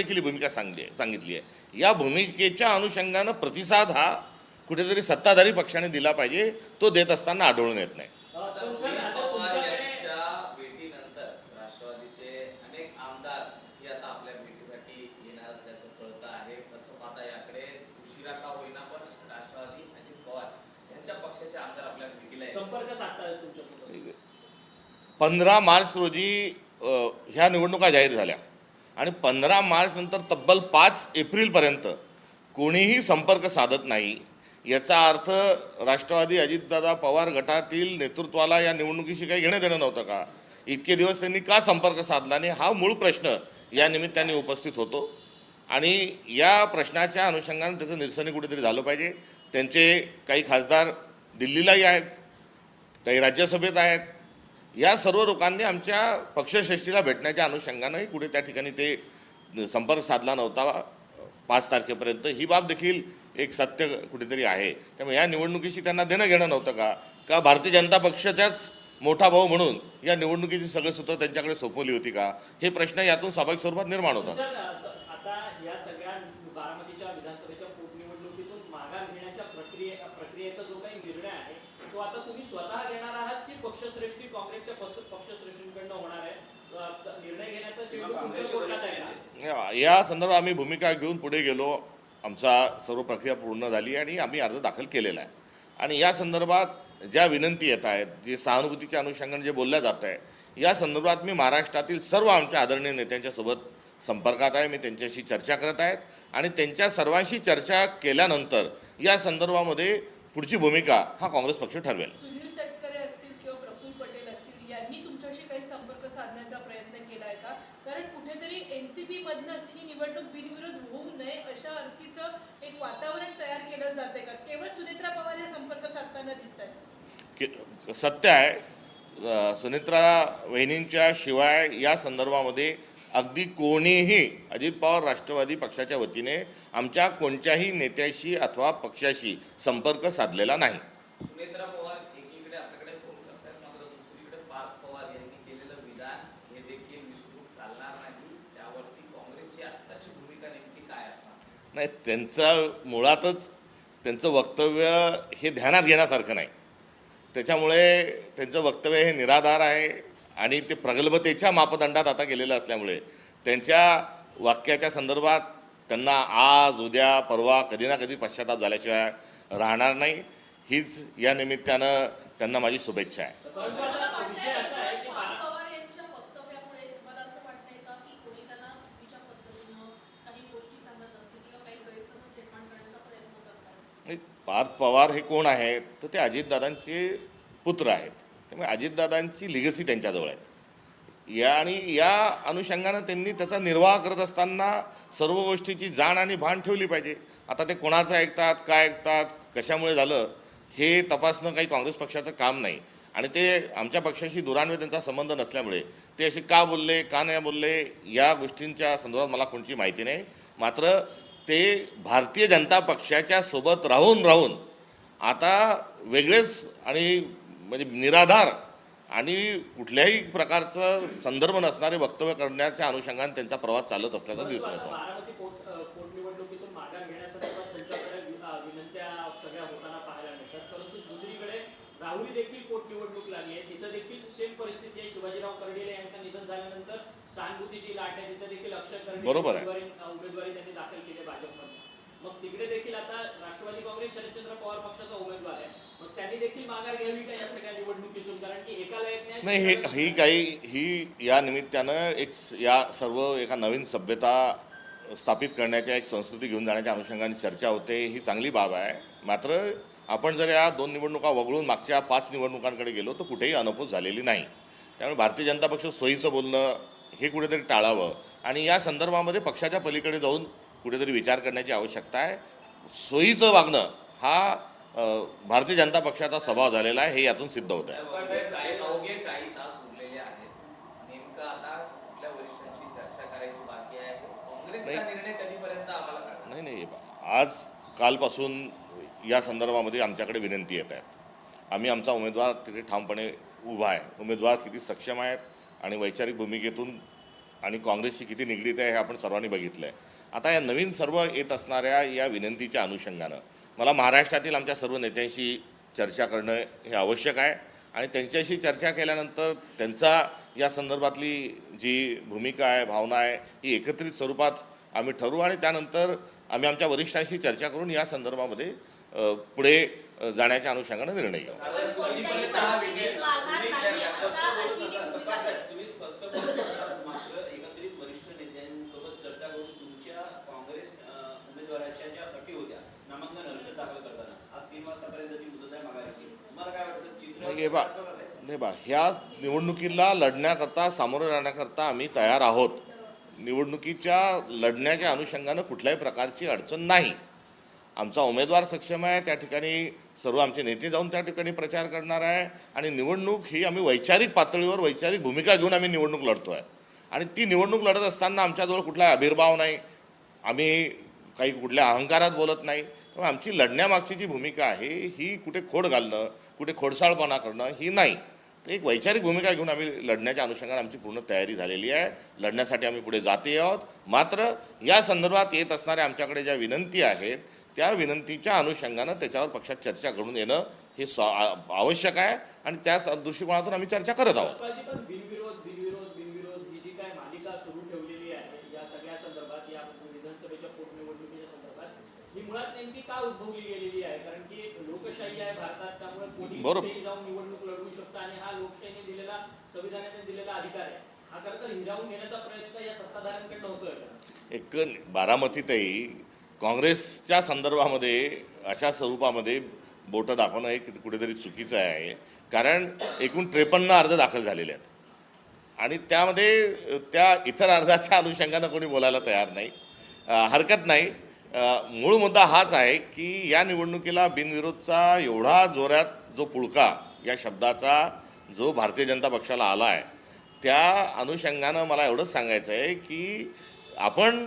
देखील भूमिका सांगितली आहे। या भूमिकेच्या अनुषंगानं प्रतिसाद हा कुठेतरी सत्ताधारी पक्षाने दिला पाहिजे, तो देत असताना आढळून येत नाही। पवार यांच्या भेटीनंतर राष्ट्रवादीचे अनेक आमदार ही आता आपल्या भेटीसाठी येणार असल्याचं कळतं आहे। कसं पाहता याकडे? उशिरा का होईना पण राष्ट्रवादी अजित पवार यांच्या पक्षाचे आमदार आपल्या भेटीला संपर्क साधतात तुमच्यासोबत। 15 मार्च रोजी ह्या निवडणुका जाहीर झाल्या आणि 15 मार्च नंतर तब्बल 5 एप्रिलपर्यंत कोणीही संपर्क साधत नाही। याचा अर्थ राष्ट्रवादी अजितदादा पवार गटातील नेतृत्वाला या निवडणुकीशी काही घेणं देणं नव्हतं का? इतके दिवस त्यांनी का संपर्क साधला नाही, हा मूळ प्रश्न या निमित्ताने उपस्थित होतो आणि या प्रश्नाच्या अनुषंगाने त्याचं निरसनी कुठेतरी झालं पाहिजे। त्यांचे काही खासदार दिल्लीलाही आहेत, काही राज्यसभेत आहेत। या सर्व लोकांनी आमच्या पक्षश्रेष्ठीला भेटण्याच्या अनुषंगानेही कुठे त्या ठिकाणी ते संपर्क साधला नव्हता 5 तारखेपर्यंत। ही बाब देखील एक सत्य कुठेतरी आहे। त्यामुळे या निवडणुकीशी त्यांना देणं घेणं नव्हतं का भारतीय जनता पक्षाच्याच मोठा भाऊ म्हणून या निवडणुकीची सगळे सूत्र त्यांच्याकडे सोपवली होती का? हे प्रश्न यातून स्वाभाविक स्वरूपात निर्माण होतात। आता या सगळ्या बारामतीच्या विधानसभेच्या पोटनिवडणुकीतून माघार घेण्याच्या प्रक्रियेचा जो काही निर्णय आहे तो आता तुम्ही स्वतः घेणार आहात की पक्षश्रेष्ठी काँग्रेसच्या पक्षश्रेष्ठींकडून होणार आहे? निर्णय घेण्याचा चेंडू तुमच्या कोर्टात आहे का? या संदर्भात आम्ही भूमिका घेऊन पुढे गेलो। आमचा सर्व प्रक्रिया पूर्ण झाली आणि आम्ही अर्ज दाखल केलेला आहे आणि या संदर्भात ज्या विनंती येत आहेत, जे सहानुभूतीच्या अनुषंगाने जे बोलल्या जात आहे, या संदर्भात मी महाराष्ट्रातील सर्व आमच्या आदरणीय नेत्यांच्यासोबत संपर्कात आहे। मी त्यांच्याशी चर्चा करत आहेत आणि त्यांच्या सर्वांशी चर्चा केल्यानंतर या संदर्भामध्ये पुढची भूमिका हा काँग्रेस पक्ष ठरवेल। सुनील तटकरे असतील किंवा प्रफुल्ल पटेल असतील, यांनी तुमच्याशी काही संपर्क साधण्याचा प्रयत्न केलाय का? कारण कुठेतरी एनसीपी मधनच ही निवडणूक बिनविरोध होऊ नये अशा अर्थीचं एक वातावरण तयार केलं जाते का? केवळ सुनेत्रा पवार या संपर्क साधताना दिसतात? सत्य आहे, सुनेत्रा वहिनींच्या शिवाय या संदर्भामध्ये अगदी कोणीही अजित पवार राष्ट्रवादी पक्षाच्या वतीने आमच्या कोणत्याही नेत्याशी अथवा पक्षाशी संपर्क साधलेला नाही। सुनेत्रा पवार एकीकडे आपल्याकडे फोन करतात, मात्र दुसरीकडे पार्थ पवार यांनी केलेलं विधान हे देखील विसरून चालणार नाही। त्यावरती काँग्रेसची आत्ताची भूमिका नेमकी काय असणार? नाही, त्यांचं मुळातच त्यांचं वक्तव्य हे ध्यानात घेण्यासारखं नाही। त्याच्यामुळे त्यांचं वक्तव्य हे निराधार आहे आणि ते प्रगल्भतेच्या मापदंडात आता गेलेलं असल्यामुळे त्यांच्या वाक्याच्या संदर्भात त्यांना आज उद्या परवा कधी ना कधी पश्चाताप झाल्याशिवाय राहणार नाही। हीच या निमित्तानं त्यांना माझी शुभेच्छा आहे। पार्थ पवार हे कोण आहेत? तर ते अजितदादांचे पुत्र आहेत, त्यामुळे अजितदादांची लिगसी त्यांच्याजवळ आहे आणि या अनुषंगानं त्यांनी त्याचा निर्वाह करत असताना सर्व गोष्टीची जाण आणि भान ठेवली पाहिजे। आता ते कोणाचं ऐकतात, काय ऐकतात, कशामुळे झालं हे तपासणं काही काँग्रेस पक्षाचं काम नाही आणि ते आमच्या पक्षाशी दुरान्वय त्यांचा संबंध नसल्यामुळे ते असे का बोलले का नाही बोलले या गोष्टींच्या संदर्भात मला कोणती माहिती नाही। मात्र ते भारतीय जनता पक्षाच्या सोबत राहून आता वेगळेच आणि म्हणजे निराधार आणि कुठल्याही प्रकारचं संदर्भ नसणारे वक्तव्य करण्याच्या अनुषंगाने त्यांचा प्रवास चालत असल्याचं दिसून येतो। बारामती पोटनिवडणुकीतून माघार घेण्यासंदर्भात तुमच्याकडे विनंत्या सगळ्या होताना पाहायला मिळतात, परंतु दुसरीकडे राहुरी देखील पोटनिवडणूक लागली आहे, तिथं देखील सेम परिस्थिती आहे। शिवाजीराव कर्डिले यांचं निधन झाल्यानंतर सहानुभूतीची लाट आहे, तिथं देखील अक्षय कर्डिले उमेदवारी त्यांनी दाखल केली भाजपमध्ये। मग तिकडे देखील आता राष्ट्रवादी काँग्रेस शरदचंद्र पवार पक्षाचा उमेदवार आहे, मग त्यांनी देखील माघार घ्यावी का या सगळ्या निवडणुकीतून? कारण की एकाला एक नाही, ही या निमित्तानं एक या सर्व एका नवीन सभ्यता स्थापित करण्याच्या एक संस्कृती घेऊन जाण्याच्या अनुषंगाने चर्चा होते, ही चांगली बाब आहे। मात्र आपण जर या 2 निवडणुका वगळून मागच्या 5 निवडणुकांकडे गेलो तर कुठेही अनफूट झालेली नाही। त्यामुळे भारतीय जनता पक्ष सोयीचं बोलणं हे कुठेतरी टाळावं आणि या संदर्भामध्ये पक्षाच्या पलीकडे जाऊन कुठेतरी विचार करण्याची आवश्यकता आहे। सोयीचं वागणं हा भारतीय जनता पक्षाचा स्वभाव झालेला आहे, हे यातून सिद्ध होत आहे। काही तास उरलेले आहेत, नेमकं आता कुठल्या वरिष्ठांची चर्चा करायची बाकी आहे? काँग्रेसचा निर्णय कधीपर्यंत आम्हाला कळणार? नाही, आज कालपासून या संदर्भामध्ये आमच्याकडे विनंती येत आहेत। आम्ही आमचा उमेदवार तिथे ठामपणे उभा आहे। उमेदवार किती सक्षम आहेत आणि वैचारिक भूमिकेतून आणि काँग्रेसशी किती निगडीत आहे हे आपण सर्वांनी बघितलं आहे. आता या नवीन सर्व येत असणाऱ्या या विनंतीच्या अनुषंगानं मला महाराष्ट्रातील आमच्या सर्व नेत्यांशी चर्चा करणं हे आवश्यक आहे आणि त्यांच्याशी चर्चा केल्यानंतर त्यांचा या संदर्भातली जी भूमिका आहे, भावना आहे, ही एकत्रित स्वरूपात आम्ही ठरवू आणि त्यानंतर आम्ही आमच्या वरिष्ठांशी चर्चा करून या संदर्भामध्ये पुढे जाण्याच्या अनुषंगानं निर्णय घेऊ. कोणत्याही परिस्थितीत माघार नाही असा अशी ती भूमिका आहे. तुम्ही स्पष्ट बोलतात, मात्र एकत्रित वरिष्ठ नेत्यांसोबत चर्चा करून तुमच्या काँग्रेस उमेदवाराच्या ज्या अटी होत्या नामांकन अर्ज दाखल करताना आज 3 वाजतापर्यंतची मुदत आहे माघारीची, तुम्हाला काय वाटतं चित्र ह्या निवडणुकीला लढण्याकरता, सामोरं जाण्याकरता आम्ही तयार आहोत. निवडणुकीच्या लढण्याच्या अनुषंगानं कुठल्याही प्रकारची अडचण नाही. आमचा उमेदवार सक्षम आहे, त्या ठिकाणी सर्व आमचे नेते जाऊन त्या ठिकाणी प्रचार करणार आहे आणि निवडणूक ही आम्ही वैचारिक पातळीवर वैचारिक भूमिका घेऊन आम्ही निवडणूक लढतो आहे आणि ती निवडणूक लढत असताना आमच्याजवळ कुठलाही आविर्भाव नाही, आम्ही काही कुठल्या अहंकारात बोलत नाही. त्यामुळे आमची लढण्यामागची जी भूमिका आहे ही कुठे खोड घालणं, कुठे खोडसाळपणा करणं ही नाही. तर एक वैचारिक भूमिका घेऊन आम्ही लढण्याच्या अनुषंगाने आमची पूर्ण तयारी झालेली आहे. लढण्यासाठी आम्ही पुढे जाते आहोत. मात्र या संदर्भात येत असणाऱ्या आमच्याकडे ज्या विनंती आहेत त्या विनंतीच्या अनुषंगानं त्याच्यावर पक्षात चर्चा करून येणं हे आवश्यक आहे आणि त्याच दृष्टिकोनातून आम्ही चर्चा करत आहोत. पण बिनविरोध ही जी काय मालिका सुरू ठेवलेली आहे या सगळ्या संदर्भात, या विधानसभेच्या पोटनिवडणुकीच्या संदर्भात, ही मुळात नेमकी का उद्भवली गेलेली आहे? कारण की लोकशाही आहे भारतात, त्यामुळे कोणी कुठेही जाऊन निवडणूक लढवू शकतं आणि हा लोकशाहीने दिलेला, संविधानाने दिलेला अधिकार आहे. हा खरं तर हिरावून घेण्याचा प्रयत्न या सत्ताधाऱ्यांकडनं होतोय. एक बारामतीतही काँग्रेसच्या संदर्भामध्ये अशा स्वरूपामध्ये बोटं दाखवणं हे कुठेतरी चुकीचं आहे. कारण एकूण 53 अर्ज दाखल झालेले आहेत आणि त्यामध्ये त्या इतर अर्जाच्या अनुषंगानं कोणी बोलायला तयार नाही. हरकत नाही. मूळ मुद्दा हाच आहे की या निवडणुकीला बिनविरोधचा एवढा जोरात जो पुळका या शब्दाचा जो भारतीय जनता पक्षाला आला आहे, त्या अनुषंगानं मला एवढंच सांगायचं आहे की आपण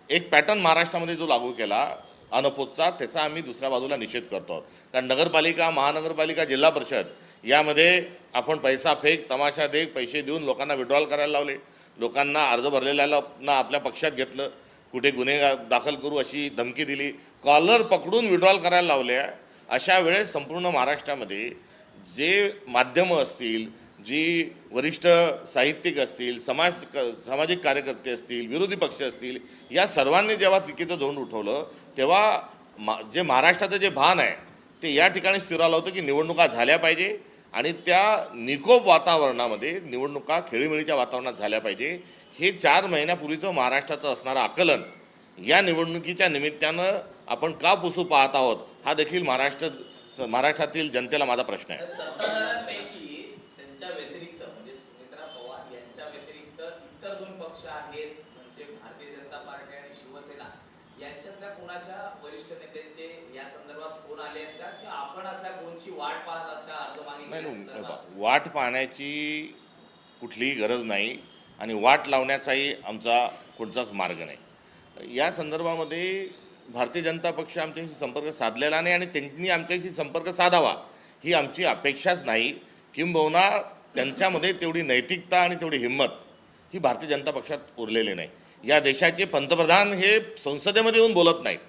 एक पॅटर्न महाराष्ट्रामध्ये जो लागू केला अनपोतचा, त्याचा आम्ही दुसऱ्या बाजूला निषेध करतो आहोत. कारण नगरपालिका, महानगरपालिका, जिल्हा परिषद यामध्ये आपण पैसा फेक, तमाशा देख, पैसे देऊन लोकांना विड्रॉल करायला लावले, लोकांना अर्ज भरलेल्याला आपल्या पक्षात घेतलं, कुठे गुन्हे दाखल करू अशी धमकी दिली, कॉलर पकडून विड्रॉल करायला लावले. अशा वेळेस संपूर्ण महाराष्ट्रामध्ये जे माध्यमं असतील, जी वरिष्ठ साहित्यिक असतील, सामाजिक कार्यकर्ते असतील, विरोधी पक्ष असतील, या सर्वांनी जेव्हा चुकीचं धोरण उठवलं तेव्हा जे महाराष्ट्राचं जे भान आहे ते या ठिकाणी स्थिरावलं होतं की निवडणुका झाल्या पाहिजे आणि त्या निकोप वातावरणामध्ये निवडणुका खेळीमेळीच्या वातावरणात झाल्या पाहिजे. हे 4 महिन्यापूर्वीचं महाराष्ट्राचं असणारं आकलन या निवडणुकीच्या निमित्तानं आपण का पुसू पाहत आहोत हा देखील महाराष्ट्रातील जनतेला माझा प्रश्न आहे. सत्ताधाऱ्यांपैकी त्यांच्या व्यतिरिक्त म्हणजे सुमित्रा पवार यांच्या व्यतिरिक्त इतर 2 पक्ष आहेत, म्हणजे भारतीय जनता पार्टी आणि शिवसेना, यांच्यातल्या कोणाच्या वरिष्ठ नेत्यांचे या संदर्भात फोन आले आहेत का, की आपण असल्या फोनची वाट पाहतात का अर्ज मागितल्या? नाही, वाट पाहण्याची कुठलीही गरज नाही आणि वाट लावण्याचाही आमचा कोणताच मार्ग नाही. या संदर्भामध्ये भारतीय जनता पक्ष आमच्याशी संपर्क साधलेला नाही आणि त्यांनी आमच्याशी संपर्क साधावा ही आमची अपेक्षाच नाही. किंबहुना त्यांच्यामध्ये तेवढी नैतिकता आणि तेवढी हिंमत ही भारतीय जनता पक्षात उरलेली नाही. या देशाचे पंतप्रधान हे संसदेमध्ये येऊन बोलत नाहीत.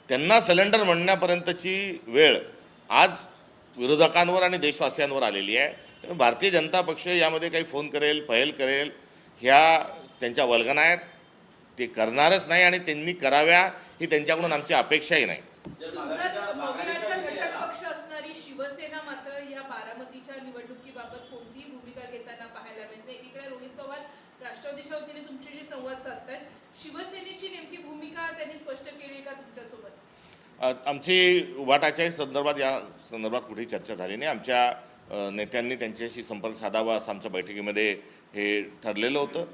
त्यांना सिलेंडर म्हणण्यापर्यंतची वेळ आज विरोधकांवर आणि देशवासियांवर आलेली आहे. त्यामुळे भारतीय जनता पक्ष यामध्ये काही फोन करेल, पहल करेल, ह्या त्यांच्या वल्गना आहेत. ते करणारच नाही आणि त्यांनी कराव्या ही त्यांच्याकडून आमची अपेक्षाही नाही. तुमचाच घटक पक्ष असणारी शिवसेना मात्र या बारामतीच्या निवडणुकीबाबत कोणतीही भूमिका घेताना पाहायला मिळते. एकीकडे रोहित पवार राष्ट्रवादीच्या वतीने तुमच्याशी संवाद साधतात, शिवसेनेची नेमकी भूमिका त्यांनी स्पष्ट केली का तुमच्यासोबत? आमची वाटाच्याही संदर्भात या संदर्भात कुठेही चर्चा झाली नाही. आमच्या नेत्यांनी त्यांच्याशी संपर्क साधावा असं आमच्या बैठकीमध्ये हे ठरलेलं होतं.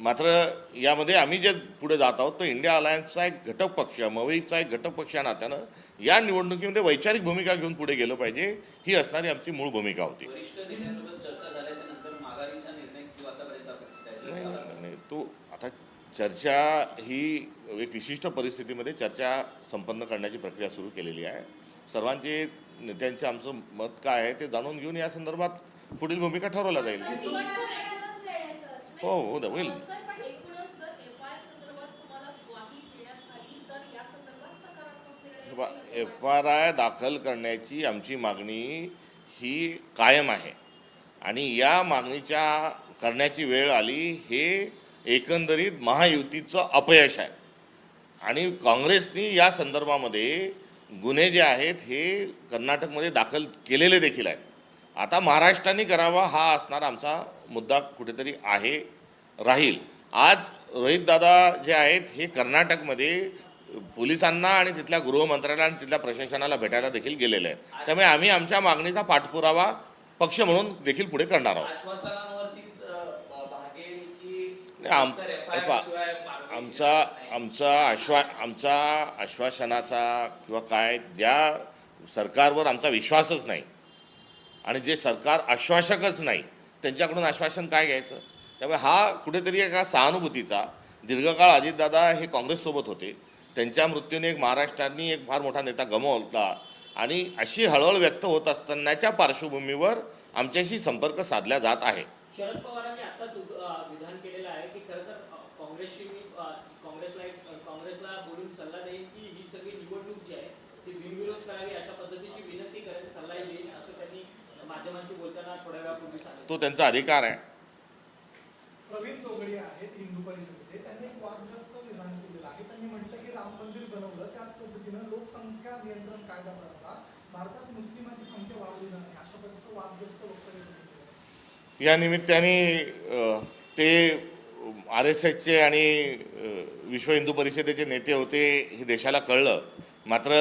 मात्र यामध्ये आम्ही जे पुढे जात आहोत तर इंडिया अलायन्सचा एक घटक पक्ष, मवईचा एक घटक पक्ष या नात्यानं या निवडणुकीमध्ये वैचारिक भूमिका घेऊन पुढे गेलं पाहिजे ही असणारी आमची मूळ भूमिका होती. वरिष्ठ नेत्यांसोबत चर्चा झाल्याच्या नंतर माघारीचा निर्णय किती वाजतापर्यंत अपेक्षित आहे? नाही, तो आता चर्चा ही एक विशिष्ट परिस्थितीमध्ये चर्चा संपन्न करण्याची प्रक्रिया सुरू केलेली आहे. सर्वांचे नेत्यांचे आमचं मत काय आहे ते जाणून घेऊन या संदर्भात पुढील भूमिका ठरवल्या जाईल. सर, एकूणच हो, होईल. सर, पण एकूणच FRI दाखल करण्याची आमची मागणी ही कायम आहे आणि या मागणीच्या करण्याची वेळ आली हे एकंदरीत महायुतीचं अपयश आहे आणि काँग्रेसनी या संदर्भामध्ये गुन्हे जे आहेत हे कर्नाटकमध्ये दाखल केलेले देखील आहेत. आता महाराष्ट्राने करावा हा असणारा आमचा मुद्दा कुठेतरी आहे राहील. आज रोहितदादा जे आहेत हे कर्नाटकमध्ये पोलिसांना आणि तिथल्या गृहमंत्र्याला आणि तिथल्या प्रशासनाला भेटायला देखील गेलेले आहेत. त्यामुळे आम्ही आमच्या मागणीचा पाठपुरावा पक्ष म्हणून देखील पुढे करणार आहोत. आश्वासनांवरतीच भागेल की नाही, सर, FIR शिवाय मार्ग आमचा आश्वासनाचा किंवा काय ज्या सरकारवर आमचा विश्वासच नाही आणि जे सरकार आश्वासकच नाही त्यांच्याकडून आश्वासन काय घ्यायचं. त्यामुळे हा कुठेतरी एका सहानुभूतीचा दीर्घकाळ अजितदादा हे काँग्रेससोबत होते, त्यांच्या मृत्यूने एक महाराष्ट्राने एक फार मोठा नेता गमावला आणि अशी हळहळ व्यक्त होत असतानाच्या पार्श्वभूमीवर आमच्याशी संपर्क साधला जात आहे. शरद पवारांनी आताच विधान केलेलं आहे की खरं तर काँग्रेसला बोलून सल्ला देईल की ही सगळी निवडणूक जी आहे ती बिनविरोध करावी अशा पद्धतीची विनंती करेल, सल्लाही देईल असं त्यांनी माध्यमांशी बोलताना थोड्या वेळापूर्वी सांगितलं. तो त्यांचा अधिकार आहे. प्रवीण तोगडे आहेत हिंदू परिषदेचे, त्यांनी एक वादग्रस्त विधान केलेलं आहे. त्यांनी म्हटलं की राम मंदिर बनवलं त्याच पद्धतीनं लोकसंख्या नियंत्रण कायदा बनवला, भारतात मुस्लिमांची संख्या वाढली नाही, अशा पद्धतीचं वादग्रस्त वक्तव्य केलं. या निमित्ताने ते RSSचे आणि विश्व हिंदू परिषदेचे नेते होते हे देशाला कळलं. मात्र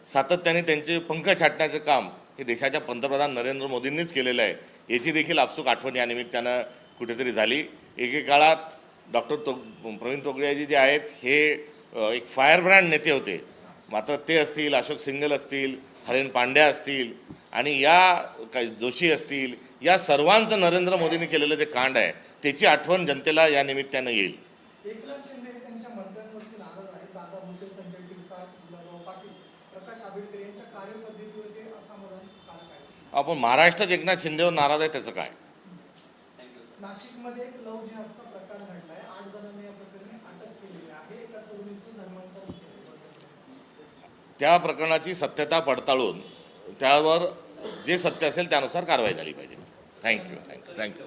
सातत्याने त्यांचे पंख छाटण्याचं काम हे देशाच्या पंतप्रधान नरेंद्र मोदींनीच केलेलं आहे. याची देखील आपसूक आठवण या निमित्तानं कुठेतरी झाली. एकेकाळात प्रवीण तोगडियाजी जे आहेत हे एक फायर ब्रँड नेते होते. मात्र ते असतील, अशोक सिंगल असतील, हरेन पांड्या असतील आणि या काही जोशी असतील, या सर्वांचं नरेंद्र मोदींनी केलेलं जे कांड आहे त्याची आठवण जनतेला या निमित्तानं येईल. एकनाथ शिंदे हे त्यांच्या मंत्र्यांवरती नाराज आहेत. दादा भुसे, संजय शिरसाट, गुलाबराव पाटील, प्रकाश आंबेडकर यांच्या कार्यपद्धतीवर ते असमाधानकारक आहे. आपण महाराष्ट्रात एकनाथ शिंदेवर नाराज आहे त्याचं काय. नाशिकमध्ये एक लव्ह जिहादचा प्रकार घडलाय. 8 जणांनी या प्रकरणी अटक केलेली आहे. एका तरुणीचं धर्मांतरण केलं. त्या प्रकरणाची सत्यता पडताळून त्यावर जे सत्य असेल त्यानुसार कारवाई झाली पाहिजे. थँक्यू.